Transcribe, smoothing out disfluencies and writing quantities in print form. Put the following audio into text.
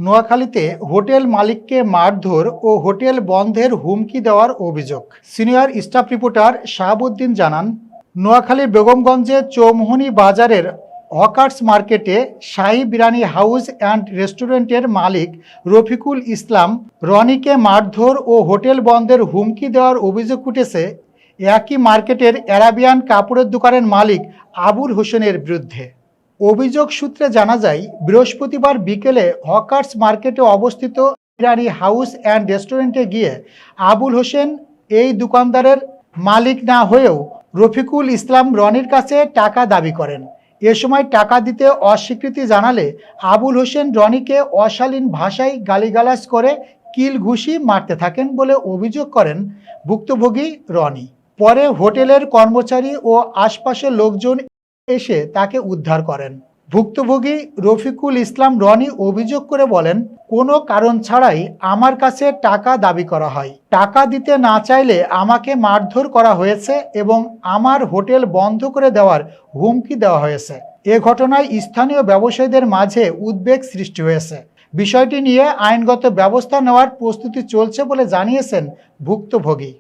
নোয়াখালীতে হোটেল মালিককে মারধর ও হোটেল বন্ধের হুমকি দেওয়ার অভিযোগ। সিনিয়র স্টাফ রিপোর্টার শাহাবুদ্দিন জানান, নোয়াখালীর বেগমগঞ্জে চৌমুহনী বাজারের হকার্স মার্কেটে শাহী বিরিয়ানি হাউস অ্যান্ড রেস্টুরেন্টের মালিক রফিকুল ইসলাম রনিকে মারধর ও হোটেল বন্ধের হুমকি দেওয়ার অভিযোগ উঠেছে একই মার্কেটের অ্যারাবিয়ান কাপড়ের দোকানের মালিক আবুল হোসেনের বিরুদ্ধে। অভিযোগ সূত্রে জানা যায়, বৃহস্পতিবার বিকেলে হকার্স মার্কেটে অবস্থিত বিরিয়ানি হাউস অ্যান্ড রেস্টুরেন্টে গিয়ে আবুল হোসেন এই দোকানদারের মালিক না হয়েও রফিকুল ইসলাম রনির কাছে টাকা দাবি করেন। এ সময় টাকা দিতে অস্বীকৃতি জানালে আবুল হোসেন রনিকে অশালীন ভাষায় গালিগালাজ করে কিল ঘুষি মারতে থাকেন বলে অভিযোগ করেন ভুক্তভোগী রনি। পরে হোটেলের কর্মচারী ও আশপাশের লোকজন এসে তাকে উদ্ধার করেন। ভুক্তভোগী রফিকুল ইসলাম রনি অভিযোগ করে বলেন, কোনো কারণ ছাড়াই আমার কাছে টাকা দাবি করা হয়। টাকা দিতে না চাইলে আমাকে মারধর করা হয়েছে এবং আমার হোটেল বন্ধ করে দেওয়ার হুমকি দেওয়া হয়েছে। এ ঘটনায় স্থানীয় ব্যবসায়ীদের মাঝে উদ্বেগ সৃষ্টি হয়েছে। বিষয়টি নিয়ে আইনগত ব্যবস্থা নেওয়ার প্রস্তুতি চলছে বলে জানিয়েছেন ভুক্তভোগী।